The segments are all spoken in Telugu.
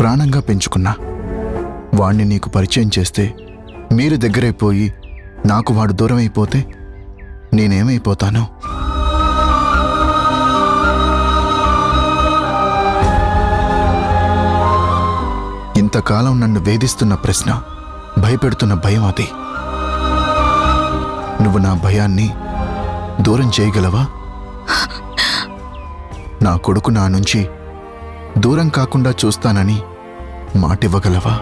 ప్రాణంగా పెంచుకున్నా వాణ్ణి నీకు పరిచయం చేస్తే మీరు దగ్గరైపోయి నాకు వాడు దూరం అయిపోతే నేనేమైపోతాను? ఇంతకాలం నన్ను వేధిస్తున్న ప్రశ్న, భయపెడుతున్న భయం అది. నువ్వు నా భయాన్ని దూరం చేయగలవా? నా కొడుకు నా నుంచి దూరం కాకుండా చూస్తానని మాటివ్వగలవా?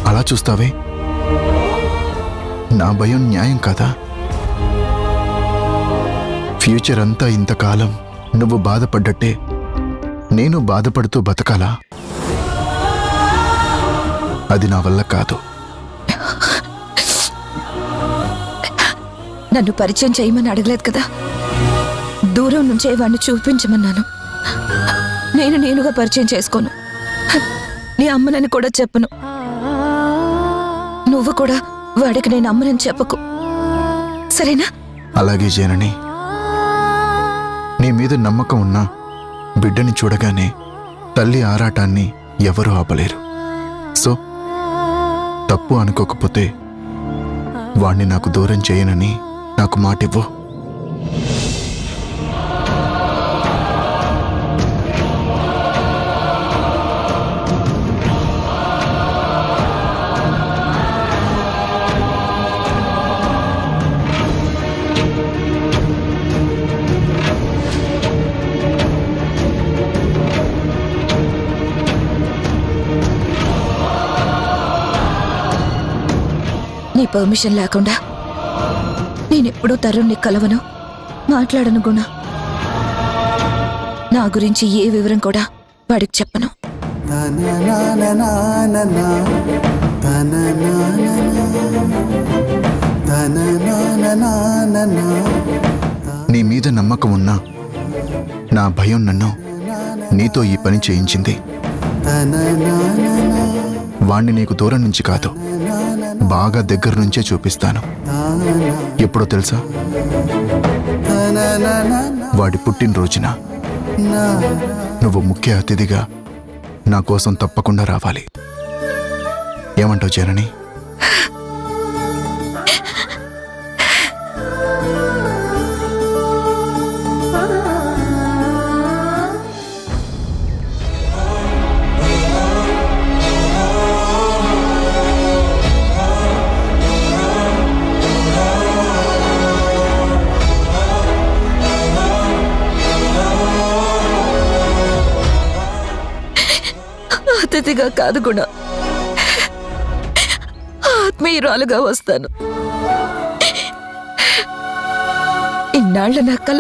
అలా చూస్తావే, నా భయం న్యాయం కాదా? ఫ్యూచర్ అంతా ఇంతకాలం నువ్వు బాధపడ్డట్టే నేను బాధపడుతూ బతకాలా? అది నా వల్ల కాదు. నన్ను పరిచయం చేయమని అడగలేదు కదా, దూరం నుంచే వాడిని చూపించమన్నాను. నేనుగా పరిచయం చేసుకోను, నీ అమ్మనని కూడా చెప్పను. నువ్వు కూడా వాడికి నేను అమ్మనని చెప్పకు, సరేనా? అలాగే జనని. నీ మీద నమ్మకం ఉన్నా బిడ్డని చూడగానే తల్లి ఆరాటాన్ని ఎవరూ ఆపలేరు. సో తప్పు అనుకోకపోతే వాణ్ణి నాకు దూరం చేయనని నాకు మాటివ్వు. నీ పర్మిషన్ లేకుండా నేనెప్పుడూ తరుణ్ణి కలవను, మాట్లాడను గుణ. నా గురించి ఏ వివరం కూడా వాడికి చెప్పను. నీ మీద నమ్మకం ఉన్నా నా భయం నన్ను నీతో ఈ పని చేయించింది. వాణ్ణి నీకు దూరం నుంచి కాదు, బాగా దగ్గర నుంచే చూపిస్తాను. ఎప్పుడో తెలుసా? వాడి పుట్టినరోజున నువ్వు ముఖ్య అతిథిగా నా కోసం తప్పకుండా రావాలి. ఏమంటావు జనని? అతిథిగా కాదు గుణ, ఆత్మీయురాలుగా వస్తాను. ఇన్నాళ్ళ నా కల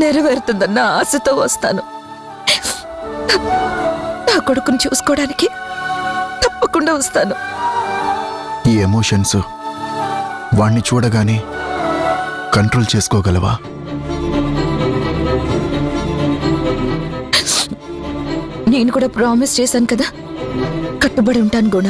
నెరవేరుతుందన్న ఆశతో వస్తాను. నా కొడుకుని చూసుకోవడానికి తప్పకుండా వస్తాను. ఈ ఎమోషన్స్ వాణ్ణి చూడగానే కంట్రోల్ చేసుకోగలవా? నేను కూడా ప్రామిస్ చేశాను కదా, కట్టుబడి ఉంటాను గుణ.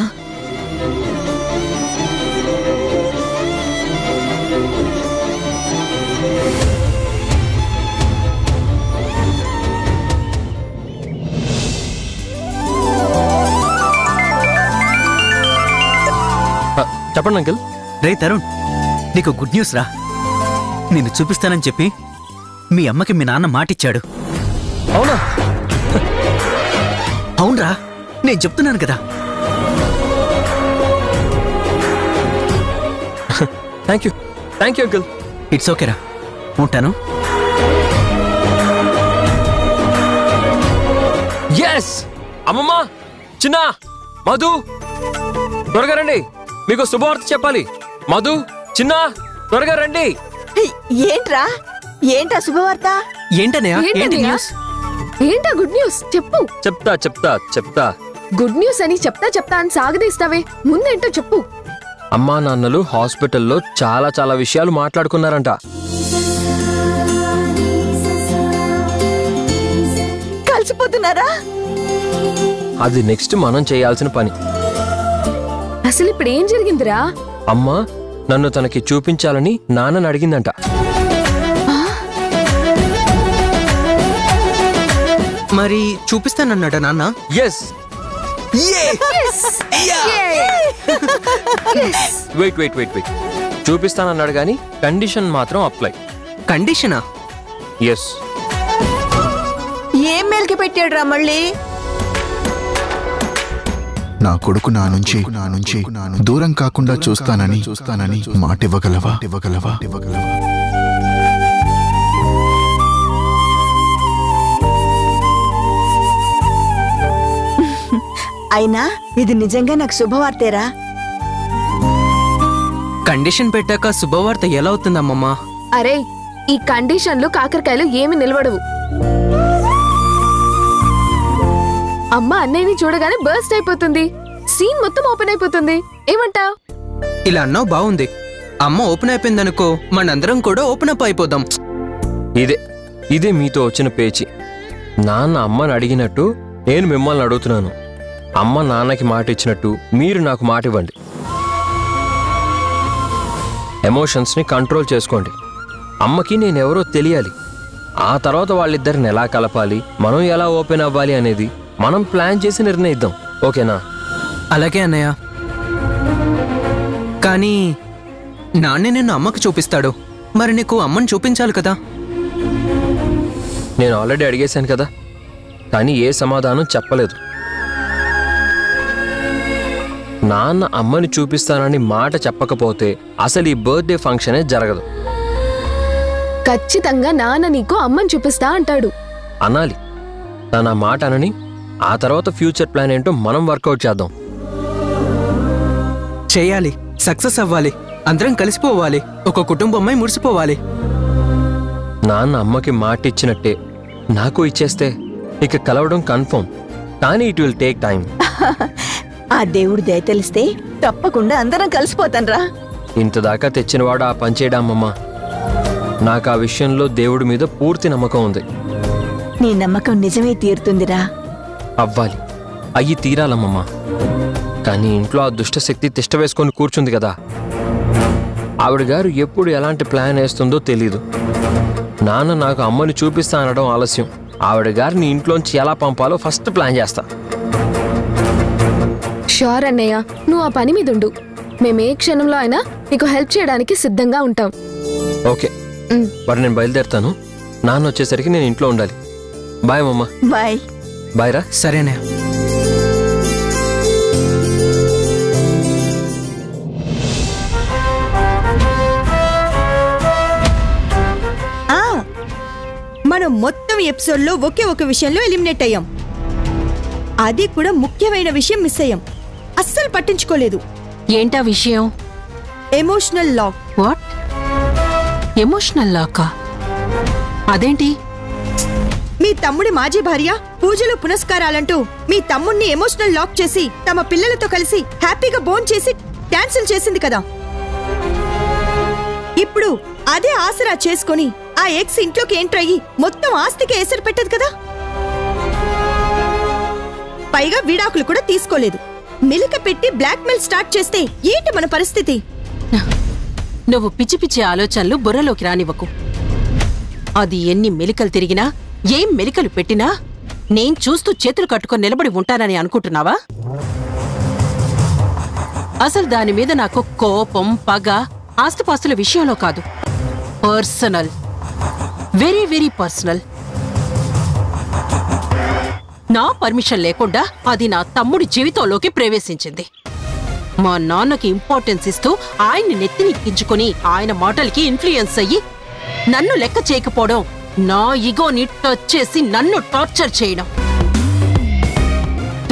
చెప్పండి అంకిల్. రే తరుణ్, నీకు గుడ్ న్యూస్ రా. నిన్ను చూపిస్తానని చెప్పి మీ అమ్మకి మీ నాన్న మాటిచ్చాడు. అవునా? అవునరా, నేను చెప్తున్నాను కదా. Thank you uncle. ఇట్స్ ఓకేరా, ఉంటాను. ఎస్ అమ్మమ్మ, చిన్న, మధు, త్వరగా రండి, మీకు శుభవార్త చెప్పాలి. మధు, చిన్న, త్వరగా రండి. ఏంట్రా? ఏంటా శుభవార్త? ఏంటనయ్య? ఏంటి న్యూస్? ఏంటా గుడ్ న్యూస్? చెప్పు. చెప్తా. గుడ్ న్యూస్ అని చెప్తా అని సాగదీస్తావే, ముందేంటో చెప్పు. అమ్మా నాన్నలు హాస్పిటల్లో చాలా విషయాలు మాట్లాడుకున్నారంట. కలిసిపోతున్నారా? అది నెక్స్ట్ మనం చేయాల్సిన పని. అసలు ఇప్పుడు ఏం జరిగిందిరా? అమ్మా నన్ను తనకి చూపించాలని నాన్నని అడిగిందంట. మరి చూపిస్తానన్నాడా నాన్న? Yes. Wait wait wait wait చూపిస్తానన్నాడు కానీ కండిషన్ మాత్రం అప్లై. కండిషనా? ఎస్. ఏం మెలికి పెట్టాడు రా మళ్ళీ? నా కొడుకు నా నుంచి దూరం కాకుండా చూస్తానని మాట ఇవ్వగలవా? అయినా ఇది నిజంగా నాకు శుభవార్తేరా. కండిషన్ పెట్టాక శుభవార్త ఎలా అవుతుందమ్మమ్మా? అరే, ఈ కండిషన్లు కాకరకాయలు ఏమి నిలబడవు. అమ్మ అన్నయ్యని చూడగానే బర్స్ట్ అయిపోతుంది, సీన్ మొత్తం ఓపెన్ అయిపోతుంది. ఏమంటావ్? ఇలా అన్నావు బాగుంది. అమ్మ ఓపెన్ అయిపోయిందనుకో, మనందరం కూడా ఓపెన్ అప్ అయిపోదాం. ఇదే మీతో వచ్చిన పేచి. నాన్న అమ్మని అడిగినట్టు నేను మిమ్మల్ని అడుగుతున్నాను. అమ్మ నాన్నకి మాట ఇచ్చినట్టు మీరు నాకు మాట ఇవ్వండి. ఎమోషన్స్ని కంట్రోల్ చేసుకోండి. అమ్మకి నేనెవరో తెలియాలి. ఆ తర్వాత వాళ్ళిద్దరిని ఎలా కలపాలి, మనం ఎలా ఓపెన్ అవ్వాలి అనేది మనం ప్లాన్ చేసి నిర్ణయిద్దాం. ఓకేనా? అలాగే అన్నయ్య. కానీ నాన్నే నిన్ను అమ్మకు చూపిస్తాడు, మరి నీకు అమ్మని చూపించాలి కదా? నేను ఆల్రెడీ అడిగేశాను కదా, కానీ ఏ సమాధానం చెప్పలేదు. నాన్న అమ్మని చూపిస్తానని మాట చెప్పకపోతే అసలు ఈ బర్త్డే ఫంక్షనే జరగదు. ఖచ్చితంగా నాన్న నీకు అమ్మని చూపిస్తా అంటాడు. అనాలి. తన మాట అనని ఆ తర్వాత ఫ్యూచర్ ప్లాన్ ఏంటో మనం వర్కౌట్ చేద్దాం. చేయాలి, సక్సెస్ అవ్వాలి, అందరం కలిసిపోవాలి, ఒక కుటుంబమై మురిసిపోవాలి. నాన్న అమ్మకి మాట ఇచ్చినట్టే నాకు ఇచ్చేస్తే ఇక కలవడం కన్ఫర్మ్. కానీ ఇట్ విల్ టేక్ టైం. ఆ దేవుడు దయ తెలిస్తే తప్పకుండా అందరం కలిసిపోతాన్రా. ఇంతదాకా తెచ్చినవాడు ఆ పని చేయడామమ్మా. నాకు ఆ విషయంలో దేవుడి మీద పూర్తి నమ్మకం ఉంది. నీ నమ్మకం నిజమే తీరుతుందిరా. అవ్వాలి, అయ్యి తీరాలమ్మమ్మా. కానీ ఇంట్లో ఆ దుష్టశక్తి తిష్ట వేసుకొని కూర్చుంది కదా. ఆవిడ గారు ఎప్పుడు ఎలాంటి ప్లాన్ వేస్తుందో తెలీదు. నాన్న నాకు అమ్మని చూపిస్తా అనడం ఆలస్యం. ఆవిడ గారిని ఇంట్లోంచి ఎలా పంపాలో ఫస్ట్ ప్లాన్ చేస్తా. షూర్ అన్నయ్య, నువ్వు ఆ పని మీద ఉండు. మేమే క్షణంలో అయినా నీకు హెల్ప్ చేయడానికి సిద్ధంగా ఉంటాం. ఓకే, మరి నేను బయలుదేరుతాను. నాన్న వచ్చేసరికి నేను ఇంట్లో ఉండాలి. బాయ్ మమ్మ. బాయ్. బాయ్ రా. సరేనే. మనం మొత్తం ఎపిసోడ్లో ఒకే ఒక విషయంలో ఎలిమినేట్ అయ్యాం. అది కూడా ముఖ్యమైన విషయం మిస్ అయ్యాం. అస్సలు పట్టించుకోలేదు. ఏంటా విషయం? Emotional lock. వాట్? ఎమోషనల్ లాకా? అదేంటి? మీ తమ్ముడి మాజీ భార్య పూజలు పునస్కారాలంటూ మీ తమ్ముడిని ఎమోషనల్ లాక్ చేసి తమ పిల్లలతో కలిసి హ్యాపీగా బోన్ చేసి క్యాన్సిల్ చేసింది కదా. ఇప్పుడు అదే ఆసరా చేసుకొని ఆ ఎక్స్ ఇంట్లోకి ఎంటర్ అయ్యి మొత్తం ఆస్తికి ఎసరు పెట్టదు కదా. పైగా విడాకులు కూడా తీసుకోలేదు. మిలిక పెట్టి బ్లాక్మెయిల్ స్టార్ట్ చేస్తే ఏంటి మన పరిస్థితి? నువ్వు పిచ్చి పిచ్చి ఆలోచనలు బుర్రలోకి రానివ్వకు. అది ఎన్ని మెలికలు తిరిగినా, ఏం మెలికలు పెట్టినా నేను చూస్తూ చేతులు కట్టుకొని నిలబడి ఉంటానని అనుకుంటున్నావా? అసలు దాని మీద నాకు కోపం, పగ ఆస్తిపాస్తుల విషయంలో కాదు. Personal, very very personal. నా పర్మిషన్ లేకుండా అది నా తమ్ముడి జీవితంలోకి ప్రవేశించింది. మా నాన్నకి ఇంపార్టెన్స్ ఇస్తూ ఆయన్ని నెత్తినెక్కించుకుని ఆయన మాటలకి ఇన్ఫ్లుయెన్స్ అయ్యి నన్ను లెక్క చేయకపోవడం, నా ఈగోని టచ్ చేసి నన్ను టార్చర్ చేయడం,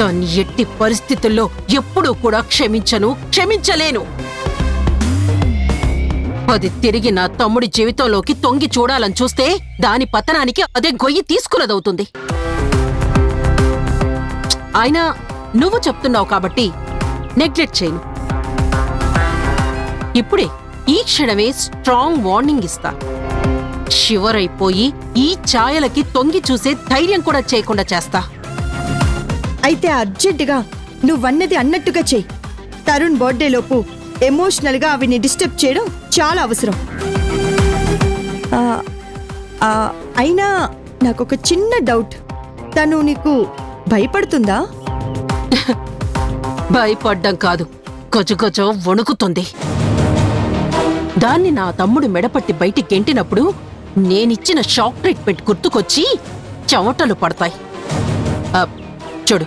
దాన్ని ఎట్టి పరిస్థితుల్లో ఎప్పుడూ కూడా క్షమించను, క్షమించలేను. అది తిరిగి నా తమ్ముడి జీవితంలోకి తొంగి చూడాలని చూస్తే దాని పతనానికి అదే గొయ్యి తీసుకున్నదవుతుంది. అయినా నువ్వు చెప్తున్నావు కాబట్టి నెగ్లెక్ట్ చేయను. ఇప్పుడే ఈ క్షణమే స్ట్రాంగ్ వార్నింగ్ ఇస్తా. షివరైపోయి ఈ ఛాయలకి తొంగి చూసే ధైర్యం కూడా చేయకుండా చేస్తా. అయితే అర్జెంటుగా నువ్వన్నది అన్నట్టుగా చెయ్యి. తరుణ్ బర్త్డే లోపు ఎమోషనల్ గా అవిని డిస్టర్బ్ చేయడం చాలా అవసరం. అయినా నాకొక చిన్న డౌట్. తను నీకు భయపడుతుందా? భయపడ్డం కాదు, గజగజ వణుకుతుంది. దాన్ని నా తమ్ముడు మెడపట్టి బయటికి గెంటినప్పుడు నేనిచ్చిన షాక్ ట్రీట్మెంట్ గుర్తుకొచ్చి చెమటలు పడతాయి. చూడు,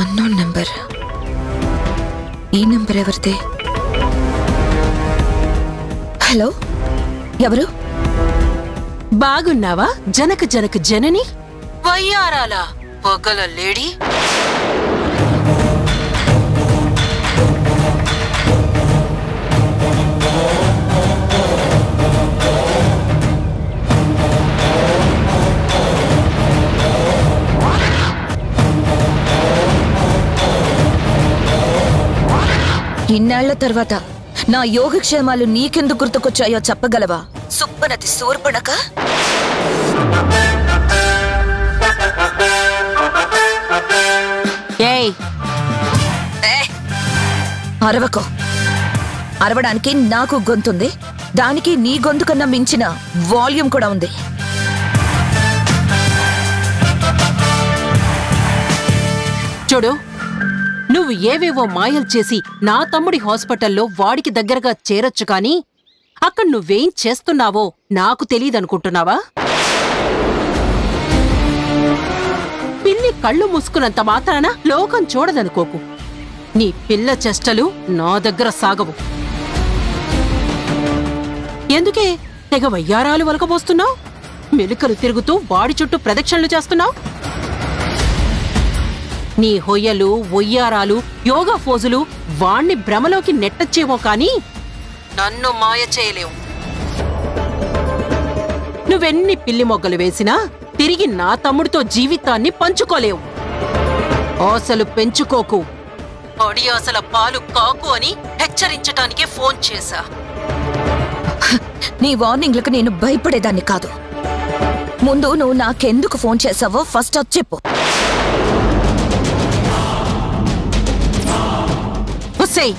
అన్నోన్ నంబర్. ఈ నంబర్ ఎవరిదే? హలో, ఎవరు? బాగున్నావా జనక జనక జనని? వయ్యారాల పొగల లేడీ. ఇన్నాళ్ల తర్వాత నా యోగక్షేమాలు నీకెందుకు గుర్తుకొచ్చాయో చెప్పగలవా? సుప్పనతి శూర్పణక. అరవకో. అరవడానికి నాకు గొంతుంది, దానికి నీ గొంతు కన్నా మించిన వాల్యూమ్ కూడా ఉంది. చూడు, నువ్వు ఏవేవో మాయలు చేసి నా తమ్ముడి హాస్పిటల్లో వాడికి దగ్గరగా చేరొచ్చు కానీ అక్కడ నువ్వేం చేస్తున్నావో నాకు తెలీదనుకుంటున్నావా? పిల్లి కళ్ళు మూసుకున్నంత మాత్రాన లోకం చూడదనుకోకు. నీ పిల్ల చేష్టలు నా దగ్గర సాగవు. ఎందుకే తెగ వయ్యారాలు వలకబోస్తున్నావు? మెలికలు తిరుగుతూ వాడి చుట్టూ ప్రదక్షిణలు చేస్తున్నావు? నీ హొయ్యలు, ఒయ్యారాలు, యోగా ఫోజులు వాణ్ణి భ్రమలోకి నెట్టచ్చేమో కాని నన్ను మాయ చేయలేవు. నువ్వెన్ని పిల్లి మొగ్గలు వేసినా తిరిగి నా తమ్ముడితో జీవితాన్ని పంచుకోలేవు. ఆశలు పెంచుకోకు, అడి ఆశల పాలు కాకు అని హెచ్చరించటానికే ఫోన్ చేశా. నీ వార్నింగ్లకు నేను భయపడేదాన్ని కాదు. ముందు నువ్వు నాకెందుకు ఫోన్ చేసావో ఫస్ట్ అది చెప్పు. హుస్సేయ్,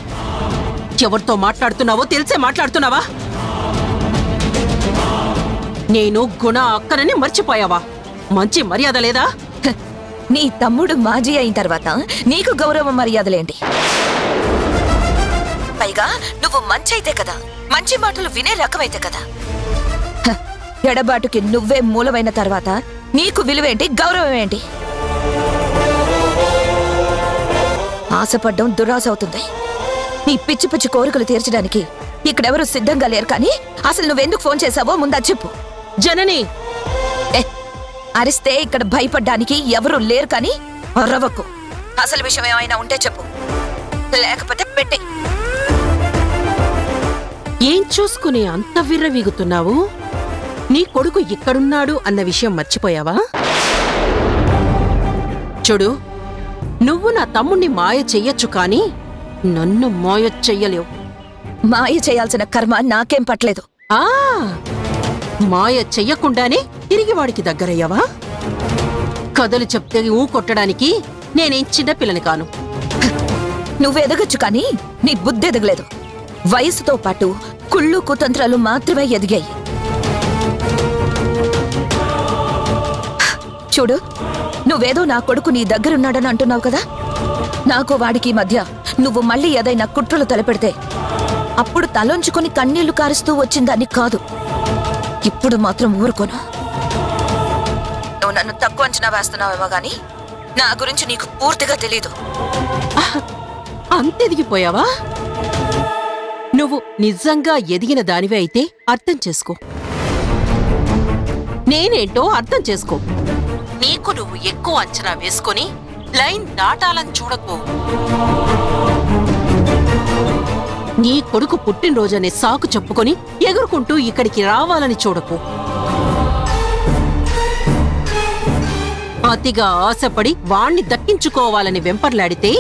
ఎవరితో మాట్లాడుతున్నావో తెలిసే మాట్లాడుతున్నావా? నేను గుణ అక్కనని మర్చిపోయావా? మంచి మర్యాద లేదా? నీ తమ్ముడు మాజీ అయిన తర్వాత నీకు గౌరవ మర్యాదలేంటి? పైగా నువ్వు మంచి అయితే కదా, మంచి మాటలు వినే రకమైతే కదా. ఎడబాటుకి నువ్వే మూలమైన తర్వాత నీకు విలువేంటి, గౌరవం ఏంటి? ఆశపడ్డం దురాశ అవుతుంది. నీ పిచ్చి పిచ్చి కోరికలు తీర్చడానికి ఇక్కడెవరూ సిద్ధంగా లేరు. కానీ అసలు నువ్వెందుకు ఫోన్ చేశావో ముందా చెప్పు. జనని, అరిస్తే ఇక్కడ భయపడ్డానికి ఎవరూ లేరు. కానీ అరవకు. అసలు విషయం ఏమైనా ఉంటే చెప్పు, లేకపోతే పెట్టే. ఏం చూసుకుని అంత విర్రవీగుతున్నావు? నీ కొడుకు ఇక్కడున్నాడు అన్న విషయం మర్చిపోయావా? చూడు, నువ్వు నా తమ్ముణ్ణి మాయ చెయ్యొచ్చు కానీ నన్ను మాయ చెయ్యలేవు. మాయ చేయాల్సిన కర్మ నాకేం పట్టలేదు. మాయ చెయ్యకుండానే తిరిగి వాడికి దగ్గరయ్యావా? కథలు చెప్తే ఊ కొట్టడానికి నేనేం చిన్నపిల్లని కాను. నువ్వెదగచ్చు కానీ నీ బుద్ధి ఎదగలేదు. వయసుతో పాటు కుళ్ళు కుతంత్రాలు మాత్రమే ఎదిగాయి. చూడు, నువ్వేదో నా కొడుకు నీ దగ్గరున్నాడని అంటున్నావు కదా. నాకు వాడికి మధ్య నువ్వు మళ్ళీ ఏదైనా కుట్రలు తలపెడితే అప్పుడు తలొంచుకొని కన్నీళ్లు కారుస్తూ వచ్చిందాన్ని కాదు. ఇప్పుడు మాత్రం ఊరుకోను. నువ్వు నన్ను తక్కువ అంచనా వేస్తున్నావేమో గాని నా గురించి నీకు పూర్తిగా తెలీదు. అంతెదిగిపోయావా? నువ్వు నిజంగా ఎదిగిన దానివే అయితే అర్థం చేసుకో. నేనేంటో అర్థం చేసుకో. నీకు నువ్వు ఎక్కువ అంచనా వేసుకొని లైన్ దాటాలని చూడకు. నీ కొడుకు పుట్టినరోజనే సాకు చెప్పుకొని ఎగురుకుంటూ ఇక్కడికి రావాలని చూడకు. అతిగా ఆశపడి వాణ్ణి దక్కించుకోవాలని వెంపర్లాడితే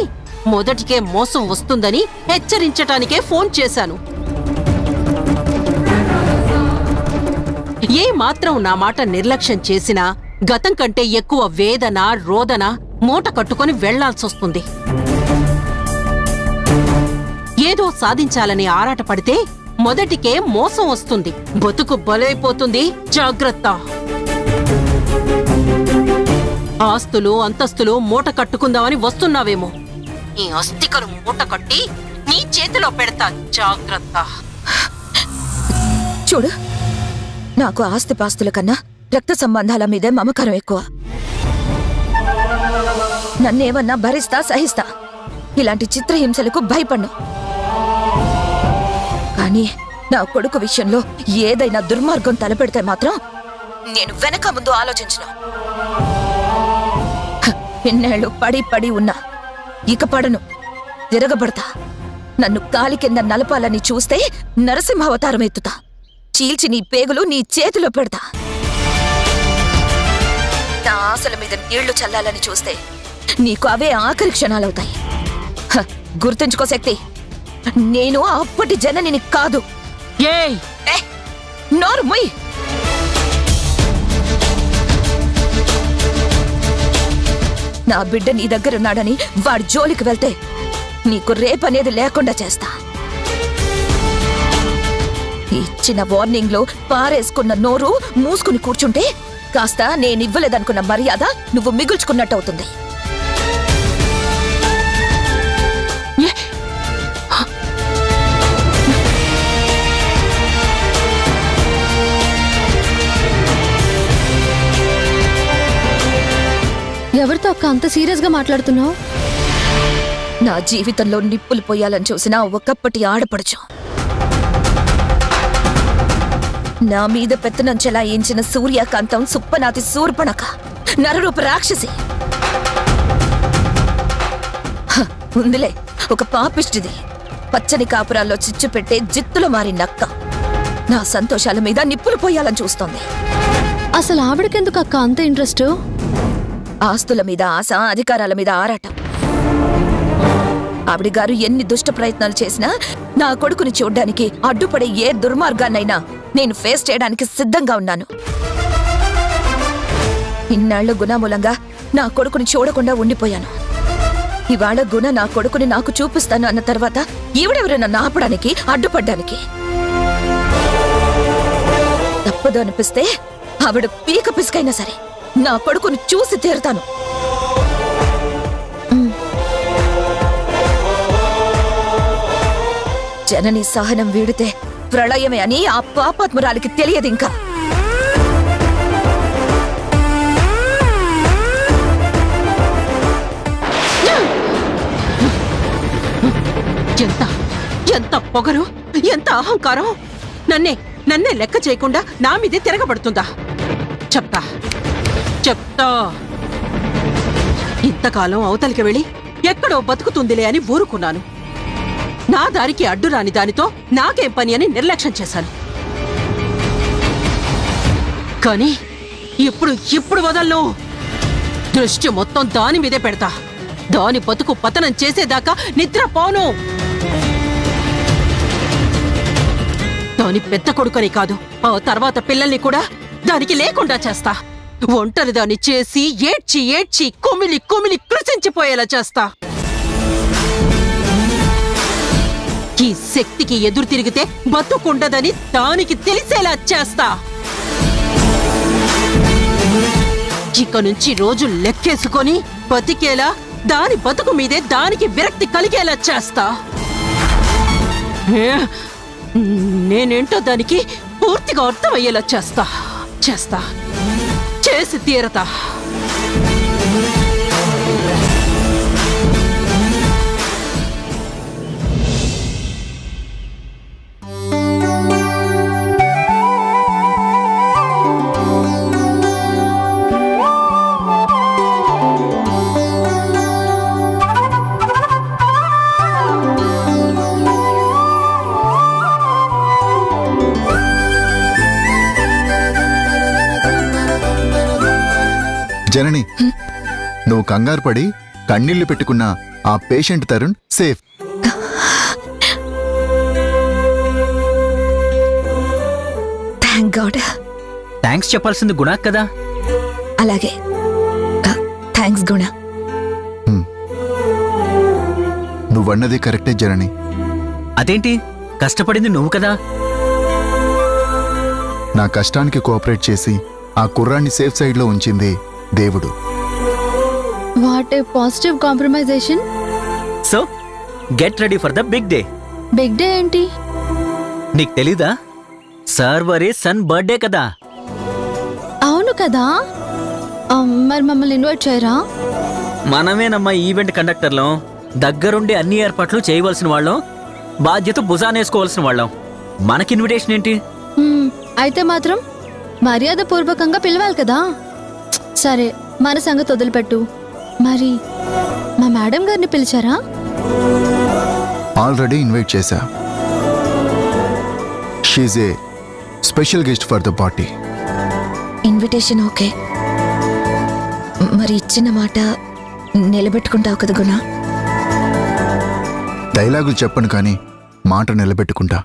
మొదటికే మోసం వస్తుందని హెచ్చరించటానికే ఫోన్ చేశాను. ఏ మాత్రం నా మాట నిర్లక్ష్యం చేసినా గతం కంటే ఎక్కువ వేదన రోదన మూట కట్టుకొని వెళ్లాల్సొస్తుంది. ఏదో సాధించాలని ఆరాటపడితే మొదటికే మోసం వస్తుంది, బతుకు బలైపోతుంది. జాగ్రత్త. ఆస్తులు అంతస్తులు మూట కట్టుకుందామని వస్తున్నావేమో, ఈ అస్థికలు మూట కట్టి నీ చేతిలో పెడతా. జాగ్రత్త. చూడు, నాకు ఆస్తిపాస్తుల కన్నా రక్త సంబంధాల మీదే మమకారం ఎక్కువ. నన్నేమన్నా భరిస్తా సహిస్తా, ఇలాంటి చిత్రహింసలకు భయపడ్ను. కానీ నా కొడుకు విషయంలో ఏదైనా దుర్మార్గం తలపెడితే మాత్రం నేను వెనక ముందు ఆలోచించను. ఎన్నేళ్లు పడి పడి ఉన్నా ఇక పడను, తిరగబడతా. నన్ను కాలి కింద నలపాలని చూస్తే నరసింహావతారం ఎత్తుతా, చీల్చి నీ పేగులు నీ చేతిలో పెడతా. నా ఆశల మీద నీళ్లు చల్లాలని చూస్తే నీకు అవే ఆఖరి క్షణాలవుతాయి. గుర్తుంచుకో శక్తి, నేను అప్పటి జననిని కాదు. నోరు మొయ్. నా బిడ్డ నీ దగ్గరున్నాడని వాడి జోలికి వెళ్తే నీకు రేపనేది లేకుండా చేస్తా. ఇచ్చిన వార్నింగ్ లో పారేసుకున్న నోరు మూసుకుని కూర్చుంటే కాస్త నేనివ్వలేదనుకున్న మర్యాద నువ్వు మిగుల్చుకున్నట్టు అవుతుంది. ఎవరితో అక్క అంత సీరియస్ గా మాట్లాడుతున్నావు? నా జీవితంలో నిప్పులు పోయాలని చూసిన ఒకప్పటి ఆడపడుచు, నా మీద పెత్తనం చెలాయించిన సూర్యకాంతం సుప్పనాతి సూర్పణక నరరూప రాక్షసి. ఉందిలే ఒక పాపిష్టిది, పచ్చని కాపురాల్లో చిచ్చు పెట్టే జిత్తులో మారి నక్క నా సంతోషాల మీద నిప్పులు పోయాలని చూస్తోంది. అసలు ఆవిడకెందుకు అక్క అంత ఇంట్రెస్ట్? ఆస్తుల మీద ఆశ, అధికారాల మీద ఆరాటం. ఆవిడ గారు ఎన్ని దుష్ట ప్రయత్నాలు చేసినా నా కొడుకుని చూడ్డానికి అడ్డుపడే ఏ దుర్మార్గాన్నైనా నేను ఫేస్ చేయడానికి సిద్ధంగా ఉన్నాను. ఇన్నాళ్లు గుణ మూలంగా నా కొడుకుని చూడకుండా ఉండిపోయాను. ఇవాళ గుణ నా కొడుకుని నాకు చూపిస్తాను అన్న తర్వాత ఈవిడెవరు నన్ను ఆపడానికి, అడ్డుపడ్డానికి? తప్పదు అనిపిస్తే ఆవిడ పీక పిసుకైనా సరే నా కొడుకుని చూసి తీరుతాను. జనని సహనం వీడితే ప్రళయమే అని ఆ పాపాత్మురాలికి తెలియదు ఇంకా. ఎంత ఎంత పొగరు, ఎంత అహంకారం! నన్నే లెక్క చేయకుండా నా మీదే తిరగబడుతుందా? చెప్తా చెప్తా. ఇంతకాలం అవతలికి వెళ్ళి ఎక్కడో బతుకుతుందిలే అని ఊరుకున్నాను. నా దారికి అడ్డురాని దానితో నాకేం పని అని నిర్లక్ష్యం చేశాను. కానీ ఇప్పుడు వదలను. దృష్టి మొత్తం దాని మీదే పెడతా. దాని బతుకు పతనం చేసేదాకా నిద్రపోను. దాని పెద్ద కొడుకని కాదు, ఆ తర్వాత పిల్లల్ని కూడా దానికి లేకుండా చేస్తా. ఒంటరి దాన్ని చేసి ఏడ్చి ఏడ్చి కుమిలి కుమిలి కృషించిపోయేలా చేస్తా. ఈ శక్తికి ఎదురు తిరిగితే బతుకుండదని దానికి తెలిసేలా చేస్తా. ఇక నుంచి రోజు లెక్కేసుకొని బతికేలా, దాని బతుకు మీదే దానికి విరక్తి కలిగేలా చేస్తా. నేనేంటో దానికి పూర్తిగా అర్థమయ్యేలా చేస్తా. చేసి తీరతా. జనని, నువ్వు కంగారు పడి కన్నీళ్లు పెట్టుకున్న ఆ patient Tarun safe. Thank God. Thanks చెప్పాల్సింది గుణ కదా. అలాగే థ్యాంక్స్ గుణ. నువ్వన్నది కరెక్టే జనని. అదేంటి కష్టపడింది నువ్వు కదా. నా కష్టానికి కోఆపరేట్ చేసి ఆ కుర్రాన్ని సేఫ్ సైడ్లో ఉంచింది దేవుడు. What a positive compromisation. So get ready for the big day. Big day ఏంటి? నీకు తెలీదా? సర్వరే సన్ బర్త్డే కదా. అవును కదా. మరి మమ్మల్ని ఇన్వైట్ చేయరా? మనమేనమ్మా ఈవెంట్ కండక్టర్లం. దగ్గరుండి అన్ని ఏర్పాట్లు చేయవలసిన వాళ్ళం, బాధ్యత భుజానేసుకోవాల్సిన వాళ్ళం. మనకి ఇన్విటేషన్ ఏంటి? అయితే మాత్రం మర్యాద పూర్వకంగా పిలవాలి కదా. సరే మన సంగతి వదిలిపెట్టు. మరి మా మేడం గారిని పిలిచారా? ఆల్రెడీ ఇన్వైట్ చేశా. She's a special guest for the party. Invitation okay, మరి ఇచ్చిన మాట నిలబెట్టుకుంటావు కదా గుణ? డైలాగులు చెప్పను కానీ మాట నిలబెట్టుకుంటా.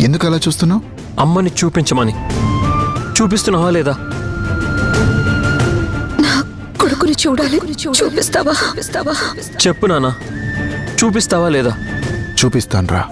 ఎందుకు అలా చూస్తున్నావు? అమ్మని చూపించమని. చూపిస్తున్నావా లేదా? నా కొడుకుని చూడాలి. చూపిస్తావా? చెప్పు నాన్న, చూపిస్తావా లేదా? చూపిస్తాను రా.